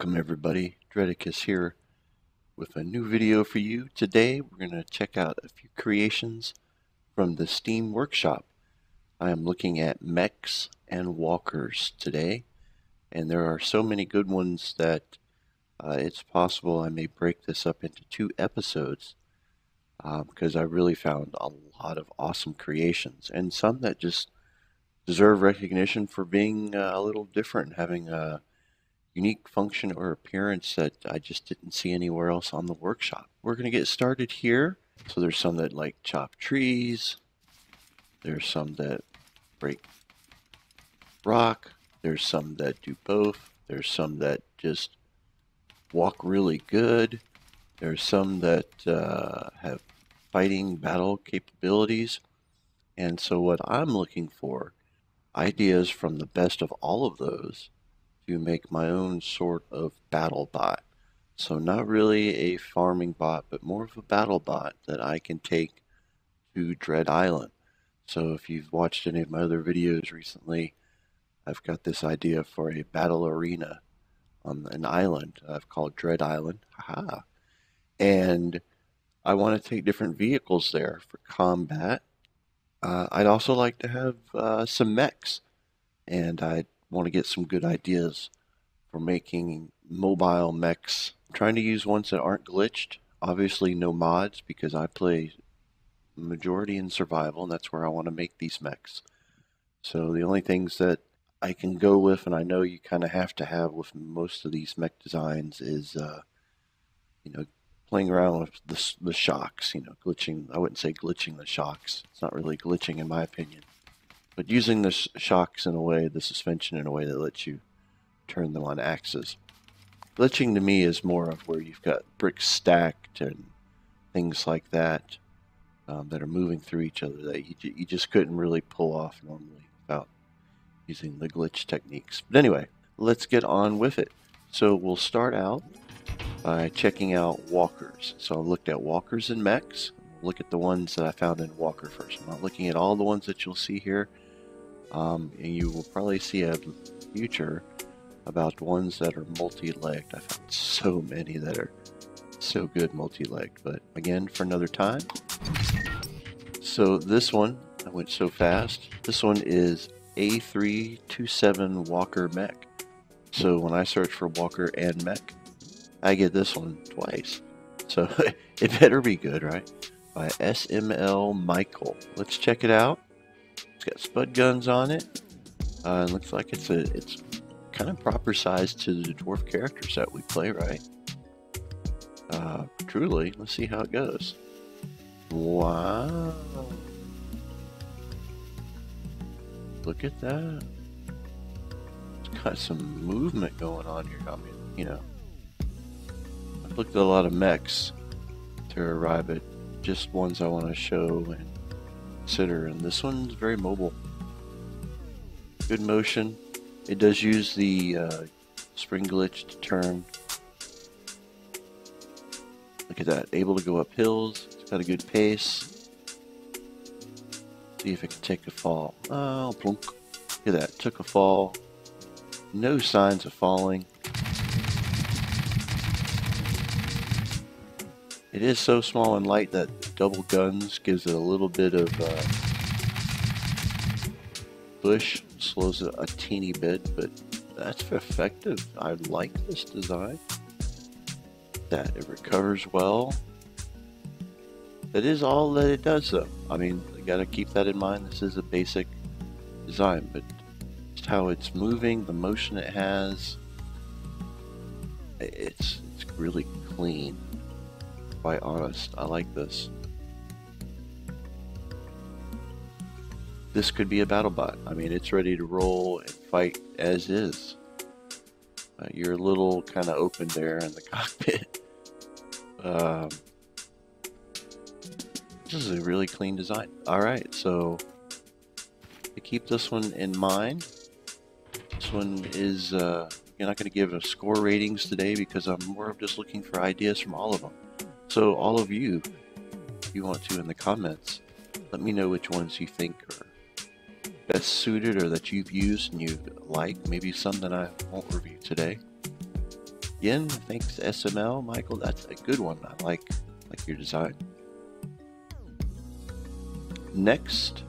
Welcome everybody, Dreadicus here with a new video for you. Today we're going to check out a few creations from the Steam Workshop. I am looking at Mechs and Walkers today, and there are so many good ones that it's possible I may break this up into 2 episodes because I really found a lot of awesome creations and some that just deserve recognition for being a little different, having a unique function or appearance that I just didn't see anywhere else on the workshop. We're going to get started here. So there's some that like chop trees. There's some that break rock. There's some that do both. There's some that just walk really good. There's some that have fighting battle capabilities. And so what I'm looking for, ideas from the best of all of those to make my own sort of battle bot. So not really a farming bot, but more of a battle bot that I can take to Dread Island. So if you've watched any of my other videos recently, I've got this idea for a battle arena on an island I've called Dread Island. Haha. And I want to take different vehicles there for combat. I'd also like to have some mechs, and I want to get some good ideas for making mobile mechs. I'm trying to use ones that aren't glitched. Obviously no mods, because I play majority in survival, and that's where I want to make these mechs. So the only things that I can go with, and I know you kind of have to have with most of these mech designs, is playing around with the shocks, glitching. I wouldn't say glitching the shocks. It's not really glitching in my opinion. But using the shocks in a way, the suspension in a way that lets you turn them on axes. Glitching to me is more of where you've got bricks stacked and things like that that are moving through each other that you just couldn't really pull off normally without using the glitch techniques. But anyway, let's get on with it. So we'll start out by checking out walkers. So I looked at walkers and mechs. Look at the ones that I found in Walker first. I'm not looking at all the ones that you'll see here. And you will probably see a future about ones that are multi-legged. I found so many that are so good multi-legged, but again, for another time. So this one, I went so fast. This one is A327 Walker Mech. So when I search for Walker and Mech, I get this one twice. So it better be good, right? By SML Michael. Let's check it out. It's got spud guns on it. It looks like it's kind of proper size to the dwarf characters that we play, right? Truly, let's see how it goes. Wow. Look at that. It's got some movement going on here. I mean, I've looked at a lot of mechs to arrive at just ones I want to show and consider, and this one's very mobile. Good motion. It does use the spring glitch to turn. Look at that, able to go up hills. It's got a good pace. See if it can take a fall. Oh, plunk. Look at that, took a fall. No signs of falling. It is so small and light that double guns gives it a little bit of push, slows it a teeny bit, but that's effective. I like this design. That it recovers well. That is all that it does, though. I mean, you got to keep that in mind. This is a basic design, but just how it's moving, the motion it has, it's really clean. Quite honest, I like this. This could be a battle bot. I mean, it's ready to roll and fight as is. You're a little kind of open there in the cockpit. This is a really clean design. Alright, so to keep this one in mind, this one is, you're not going to give a score ratings today because I'm more of just looking for ideas from all of them. So all of you, if you want to in the comments, let me know which ones you think are best suited or that you've used and you like. Maybe some that I won't review today. Again, thanks SML, Michael. That's a good one. I like your design. Next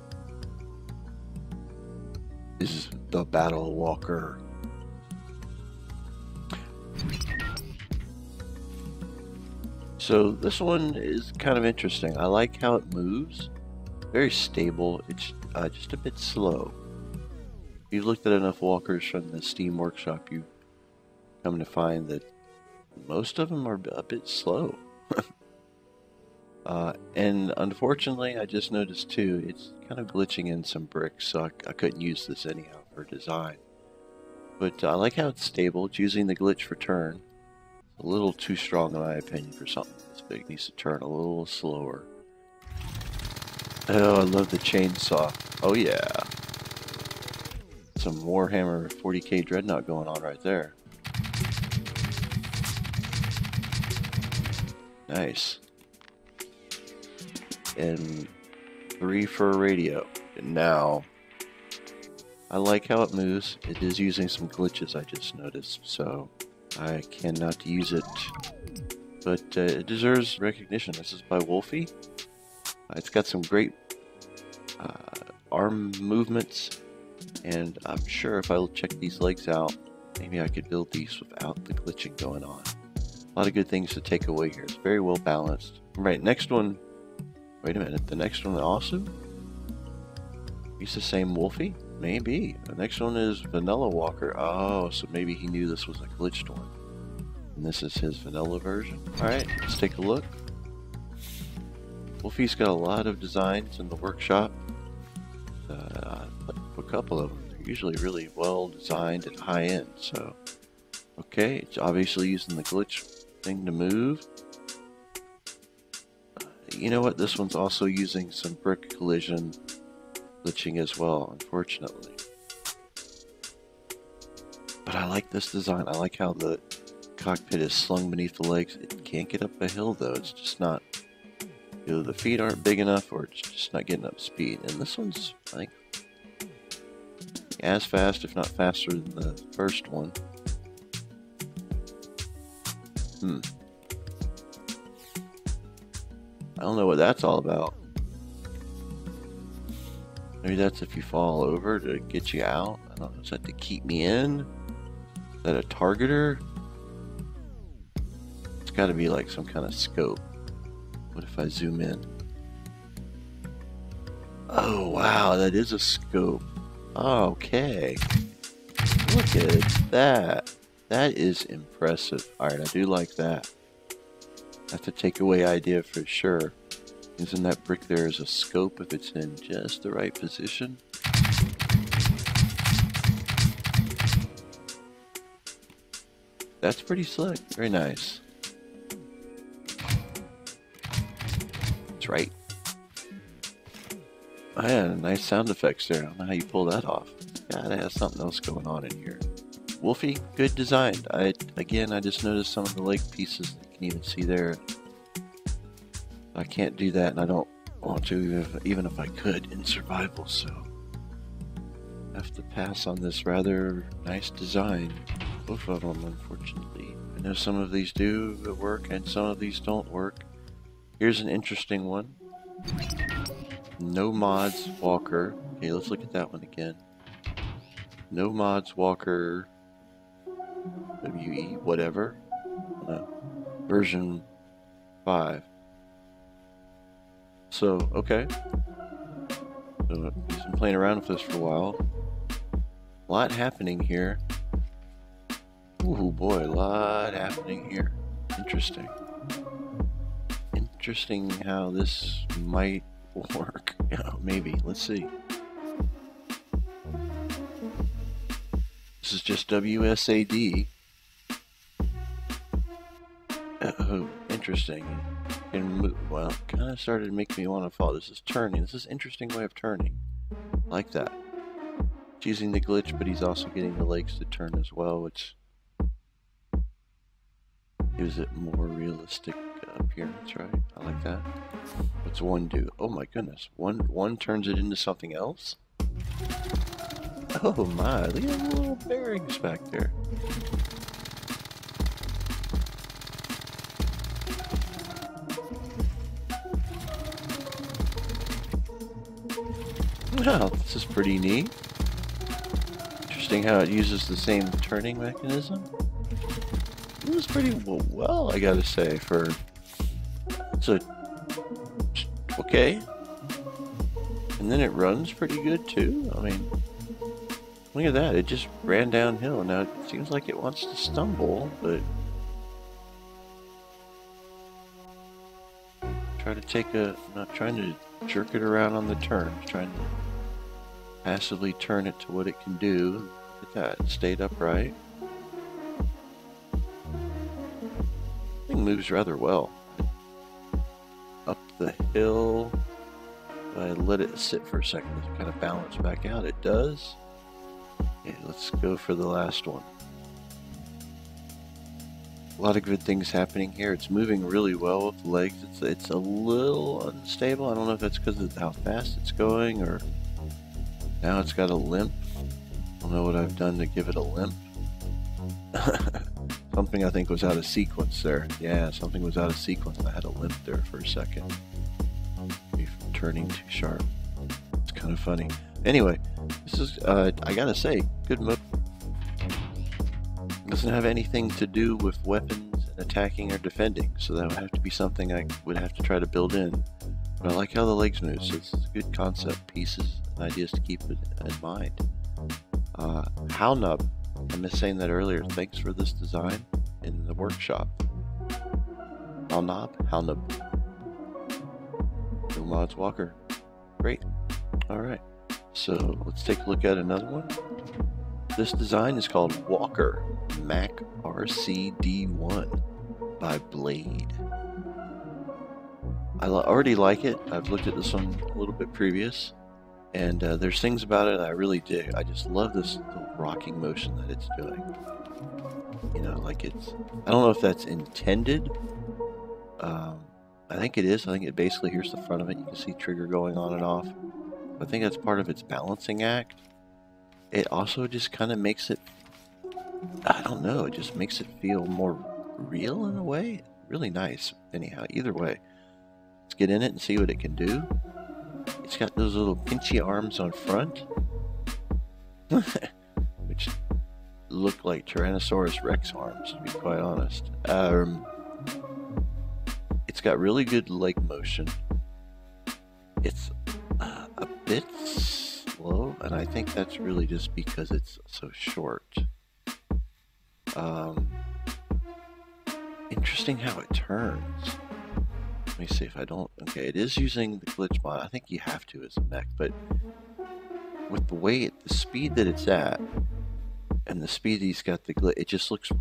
is the Battle Walker. So this one is kind of interesting. I like how it moves. Very stable. It's just a bit slow. If you've looked at enough walkers from the Steam Workshop, you come to find that most of them are a bit slow. And unfortunately, I just noticed too, it's kind of glitching in some bricks, so I couldn't use this anyhow for design. But I like how it's stable. It's using the glitch for turn. A little too strong in my opinion for something this big. It needs to turn a little slower. Oh, I love the chainsaw. Oh yeah. Some Warhammer 40k Dreadnought going on right there. Nice. And 3 for a radio. And now, I like how it moves. It is using some glitches I just noticed, so I cannot use it. But it deserves recognition. This is by Wolfie. It's got some great arm movements, and I'm sure if I check these legs out, maybe I could build these without the glitching going on. A lot of good things to take away here. It's very well balanced. Right, next one. Wait a minute, the next one also? He's the same Wolfie? Maybe. The next one is Vanilla Walker. Oh, so maybe he knew this was a glitched one. And this is his vanilla version. Alright, let's take a look. Wolfie's got a lot of designs in the workshop. A couple of them. They're usually really well designed and high end, so. Okay, it's obviously using the glitch thing to move. You know what? This one's also using some brick collision glitching as well, unfortunately. But I like this design. I like how the cockpit is slung beneath the legs. It can't get up a hill though. It's just not. Either the feet aren't big enough, or it's just not getting up speed. And this one's, I think, as fast, if not faster, than the first one. I don't know what that's all about. Maybe that's if you fall over to get you out. I don't know. Is that to keep me in? Is that a targeter? It's got to be like some kind of scope. What if I zoom in? Oh wow, that is a scope. Okay. Look at that. That is impressive. Alright, I do like that. That's a takeaway idea for sure. Isn't that brick there as a scope if it's in just the right position? That's pretty slick. Very nice. That's right. Oh, yeah, nice sound effects there. I don't know how you pull that off. Gotta have something else going on in here. Wolfie, good design. Again, I just noticed some of the leg pieces. You can even see there. I can't do that, and I don't want to, even if I could, in survival, so I have to pass on this rather nice design. Both of them, unfortunately. I know some of these do work, and some of these don't work. Here's an interesting one. No Mods Walker. Okay, let's look at that one again. No Mods Walker WE, whatever. Version 5. So, okay. So, I've been playing around with this for a while. A lot happening here. Ooh boy, a lot happening here. Interesting. Interesting how this might work. Yeah, maybe. Let's see. This is just WSAD. Oh, interesting. Well, kind of started to make me want to fall. This is turning. This is an interesting way of turning. Like that. He's using the glitch, but he's also getting the legs to turn as well, which gives it more realistic appearance, right? I like that. What's one do? Oh my goodness. One turns it into something else? Oh my, look at the little bearings back there. Well, this is pretty neat. Interesting how it uses the same turning mechanism. It was pretty well, I gotta say, for... So, okay. And then it runs pretty good too. I mean, look at that. It just ran downhill. Now it seems like it wants to stumble, but... Try to take a... I'm not trying to jerk it around on the turn. I'm trying to passively turn it to what it can do. Look at that. It stayed upright. Thing moves rather well. Up the hill. I let it sit for a second to kind of balance back out. It does. Okay, let's go for the last one. A lot of good things happening here. It's moving really well with the legs. It's a little unstable. I don't know if that's because of how fast it's going, or now it's got a limp. I don't know what I've done to give it a limp. Something I think was out of sequence there. Yeah, something was out of sequence. I had a limp there for a second. Maybe from turning too sharp. It's kind of funny. Anyway, this is, I gotta say, good mode. Doesn't have anything to do with weapons and attacking or defending, so that would have to be something I would have to try to build in. But I like how the legs move, so this is a good concept, pieces and ideas to keep it in mind. Howlnub, I missed saying that earlier. Thanks for this design in the workshop. Howlnub. No mods Walker. Great. Alright, so let's take a look at another one. This design is called Walker Mech RCD1 by Blade. I already like it. I've looked at this one a little bit previous, and there's things about it I really dig. I just love this little rocking motion that it's doing. You know, like it's... I don't know if that's intended. I think it is. I think it basically, here's the front of it. You can see trigger going on and off. I think that's part of its balancing act. It also just kind of makes it, I don't know, it just makes it feel more real in a way. Really nice, anyhow, either way. Let's get in it and see what it can do. It's got those little pinchy arms on front, which look like Tyrannosaurus Rex arms, to be quite honest. It's got really good leg motion. It's a bit slow, and I think that's really just because it's so short. Interesting how it turns. Let me see if I don't... Okay, it is using the glitch mod. I think you have to as a mech, but with the way the speed that it's at, and the speed he's got the glitch, it just looks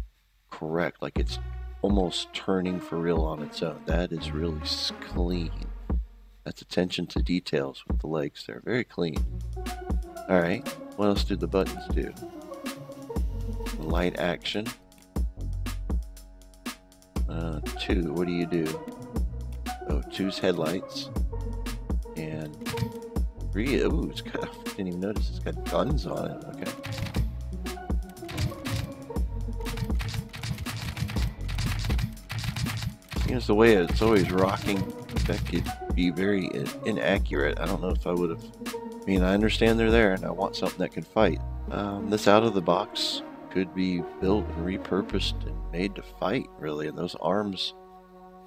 correct, like it's almost turning for real on its own. That is really clean. That's attention to details with the legs there. Very clean. Alright, what else do the buttons do? Light action. 2, what do you do? Oh, 2's headlights. And 3, ooh, it's got, I didn't even notice it's got guns on it. Okay. Seems the way it's always rocking, that could be very inaccurate. I don't know if I would have... I mean, I understand they're there, and I want something that can fight. This out of the box could be built and repurposed and made to fight, really. And those arms,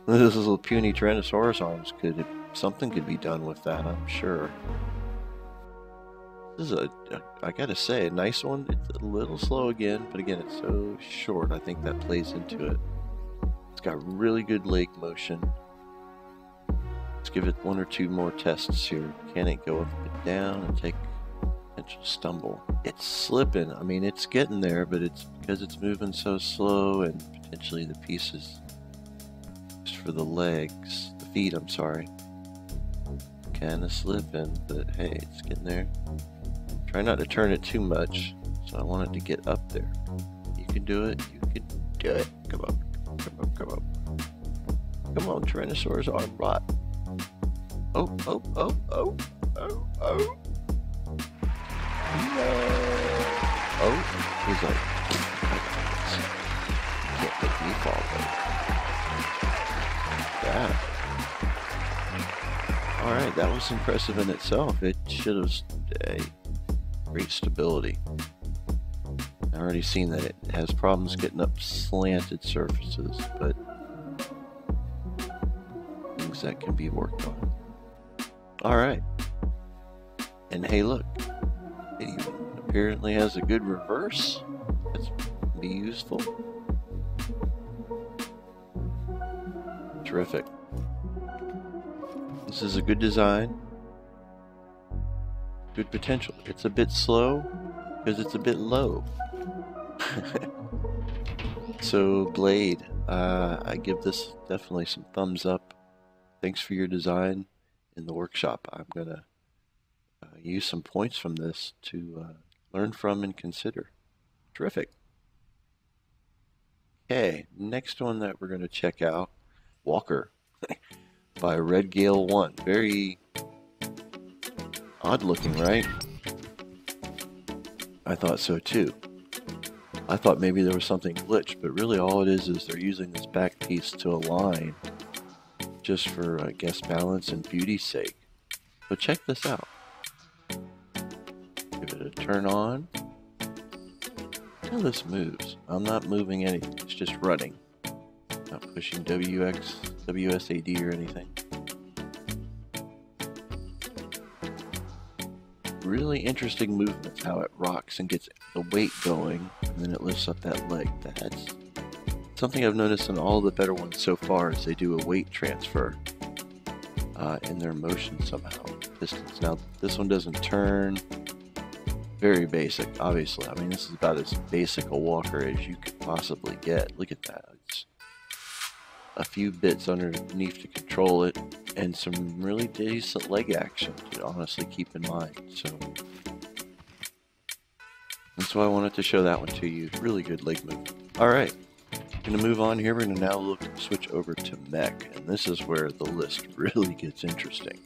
those little puny Tyrannosaurus arms, something could be done with that, I'm sure. This is I gotta say, a nice one. It's a little slow again, but again, it's so short. I think that plays into it. It's got really good leg motion. Let's give it 1 or 2 more tests here. Can it go up and down and take potential stumble? It's slipping. I mean, it's getting there, but it's because it's moving so slow, and potentially the pieces just for the legs, the feet, I'm sorry, kind of slipping, but hey, it's getting there. Try not to turn it too much, so I want it to get up there. You can do it. You can do it. Come on. Come on, come on. Come on, Tyrannosaurus arm rot. Oh, oh, oh, oh, oh, oh. No. Oh, he's like, can't make me fall, though. Yeah. Alright, that was impressive in itself. It should have great stability. I've already seen that it has problems getting up slanted surfaces, but things that can be worked on. Alright. And hey look, it even apparently has a good reverse. That's be useful. Terrific. This is a good design. Good potential. It's a bit slow because it's a bit low. So Blade, I give this definitely some thumbs up. Thanks for your design in the workshop. I'm gonna use some points from this to learn from and consider. Terrific. Okay, next one that we're gonna check out, Walker by Redgail 1. Very odd looking, right? I thought so too. I thought maybe there was something glitched, but really all it is they're using this back piece to align just for, I guess, balance and beauty's sake. So check this out. Give it a turn on. How this moves. I'm not moving anything, it's just running. Not pushing WSAD or anything. Really interesting movements, how it rocks and gets the weight going, and then it lifts up that leg. That's something I've noticed in all the better ones so far, is they do a weight transfer in their motion somehow. Pistons. Now, this one doesn't turn. Very basic, obviously. I mean, this is about as basic a walker as you could possibly get. Look at that. It's a few bits underneath to control it, and some really decent leg action to honestly keep in mind. So that's why I wanted to show that one to you. Really good leg movement. Alright, going to move on here. We're going to now switch over to Mech, and this is where the list really gets interesting.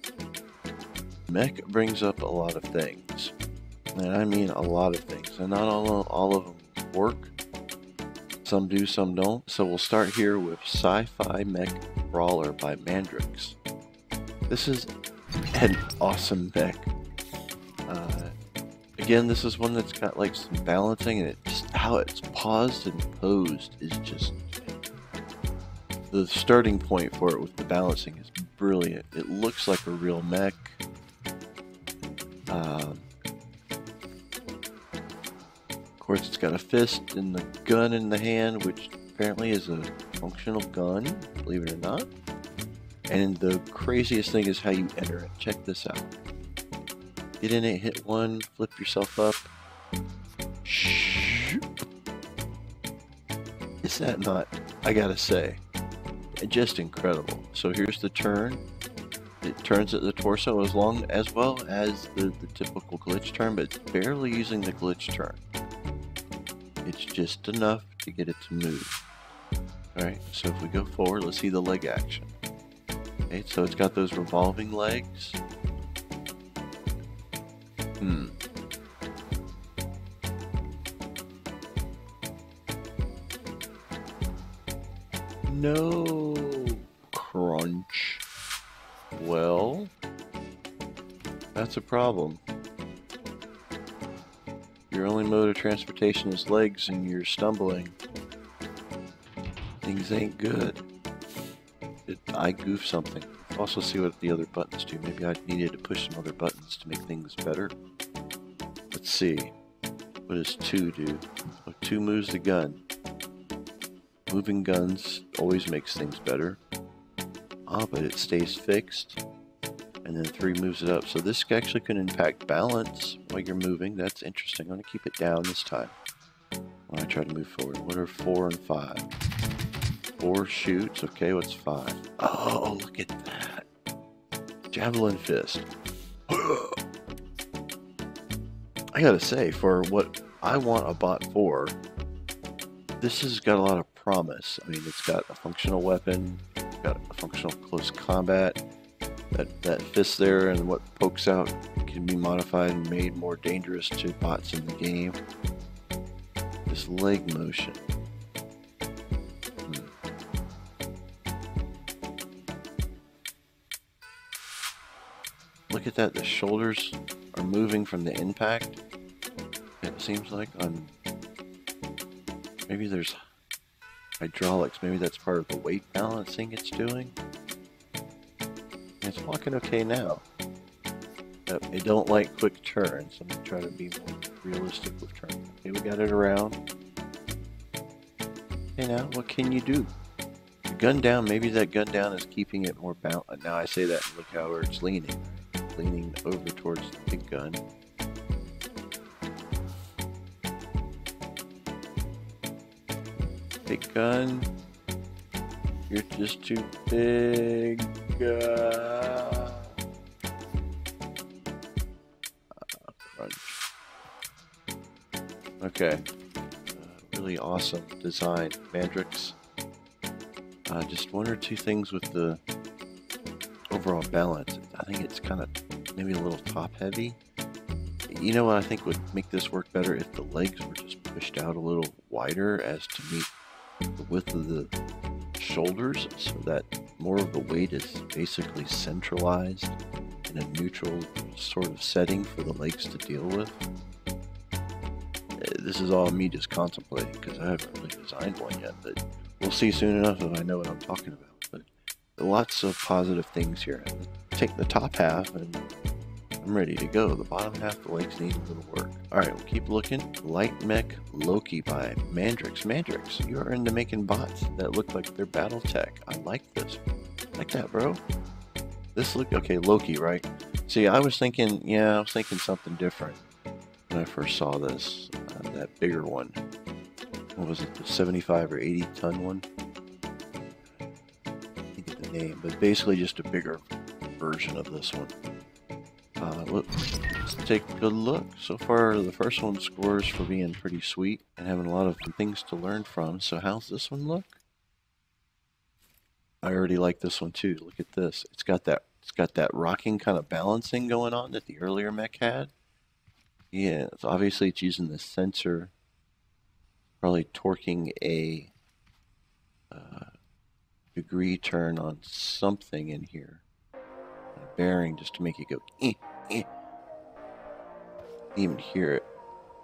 Mech brings up a lot of things, and I mean a lot of things, and not all of them work. Some do, some don't. So we'll start here with Sci-Fi Mech Brawler by Mandrix. This is an awesome mech. Again, this is one that's got like some balancing, and it just how it's paused and posed is just the starting point for it with the balancing is brilliant. It looks like a real mech. Of course, it's got a fist and the gun in the hand, which apparently is a functional gun, believe it or not. And the craziest thing is how you enter it. Check this out. Get in it, hit one, flip yourself up. Is that not, I gotta say, just incredible. So here's the turn. It turns at the torso as well as the typical glitch turn, but it's barely using the glitch turn. It's just enough to get it to move. Alright, so if we go forward, let's see the leg action. Okay, so it's got those revolving legs. No crunch. Well, that's a problem. Your only mode of transportation is legs and you're stumbling. Things ain't good. I goofed something. Also see what the other buttons do. Maybe I needed to push some other buttons to make things better. Let's see. What does 2 do? Oh, 2 moves the gun. Moving guns always makes things better. Ah, but it stays fixed. And then 3 moves it up. So this actually can impact balance while you're moving. That's interesting. I'm going to keep it down this time when I try to move forward. What are 4 and 5? 4 shoots. Okay, what's 5? Oh, look at that. Javelin fist. I gotta say, for what I want a bot for, this has got a lot of promise. I mean, it's got a functional weapon, it's got a functional close combat. That fist there and what pokes out can be modified and made more dangerous to bots in the game. This leg motion. look at that, the shoulders are moving from the impact. It seems like on, maybe there's hydraulics, maybe that's part of the weight balancing it's doing. It's walking okay now. It don't like quick turns. I'm going to try to be more realistic with turns. Okay, we got it around. Okay, now what can you do? The gun down, maybe that gun down is keeping it more balanced. Now I say that and look how where it's leaning. Leaning over towards the big gun. Big gun. You're just too big. Okay. Really awesome design. Mandrix. Just one or two things with the overall balance. I think it's kind of maybe a little top heavy. You know what I think would make this work better if the legs were just pushed out a little wider as to meet the width of the shoulders, so that more of the weight is basically centralized in a neutral sort of setting for the legs to deal with. This is all me just contemplating because I haven't really designed one yet, but we'll see soon enough if I know what I'm talking about. But lots of positive things here. Take the top half and I'm ready to go. The bottom half, the legs need a little work. Alright, we'll keep looking. Light Mech Loki by Mandrix. Mandrix, you are into making bots that look like they're battle tech. I like this. I like that, bro. This look, okay, Loki, right? See, I was thinking something different when I first saw this. That bigger one. What was it, the 75 or 80 ton one? I forget the name, but basically just a bigger version of this one. Let's take a good look. So far, the first one scores for being pretty sweet and having a lot of things to learn from. So how's this one look? I already like this one too. Look at this. It's got that rocking kind of balancing going on that the earlier mech had. Yeah, so obviously it's using the sensor, probably torquing a degree turn on something in here. A bearing just to make it go eh, eh. You can even hear it.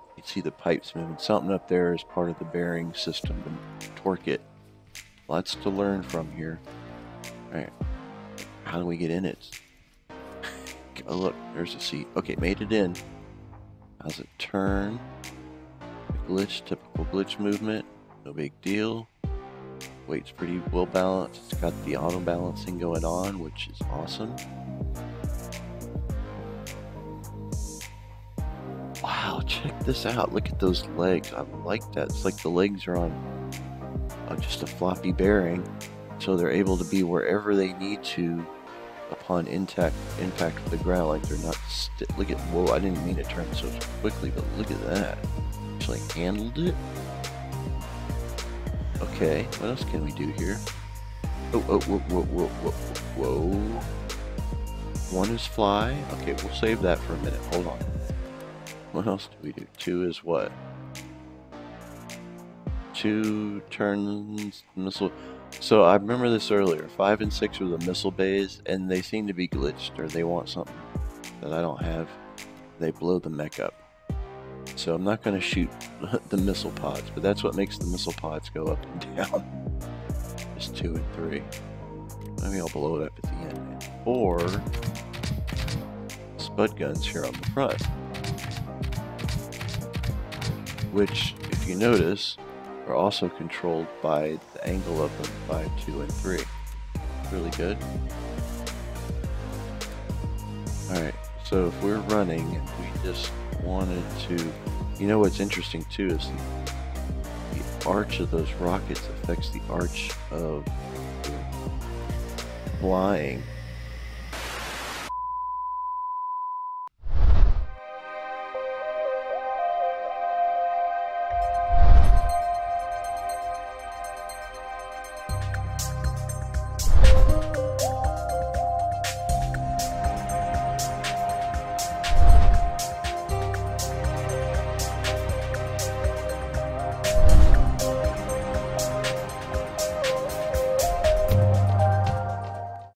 You can see the pipes moving. Something up there is part of the bearing system to torque it. Lots to learn from here. Alright, how do we get in it? Oh look, there's a seat. Okay, made it in. How's it turn? Glitch, typical glitch movement. No big deal. Weight's pretty well balanced. It's got the auto balancing going on, which is awesome. Wow, check this out. Look at those legs. I like that. It's like the legs are on just a floppy bearing, so they're able to be wherever they need to upon impact with the ground. Like they're not look at, whoa, I didn't mean to turn so quickly, but look at that. Actually handled it. Okay, what else can we do here? Oh, whoa. One is fly. Okay, we'll save that for a minute. Hold on. What else do we do? 2 is what? 2 turns missile. So I remember this earlier. 5 and 6 are the missile bays, and they seem to be glitched, or they want something that I don't have. They blow the mech up. So I'm not going to shoot the missile pods, but that's what makes the missile pods go up and down. Just 2 and 3. Maybe I'll blow it up at the end. 4 spud guns here on the front, which, if you notice, are also controlled by the angle of them by 2 and 3. Really good. Alright, so if we're running and we just wanted to, you know what's interesting too is the arch of those rockets affects the arch of flying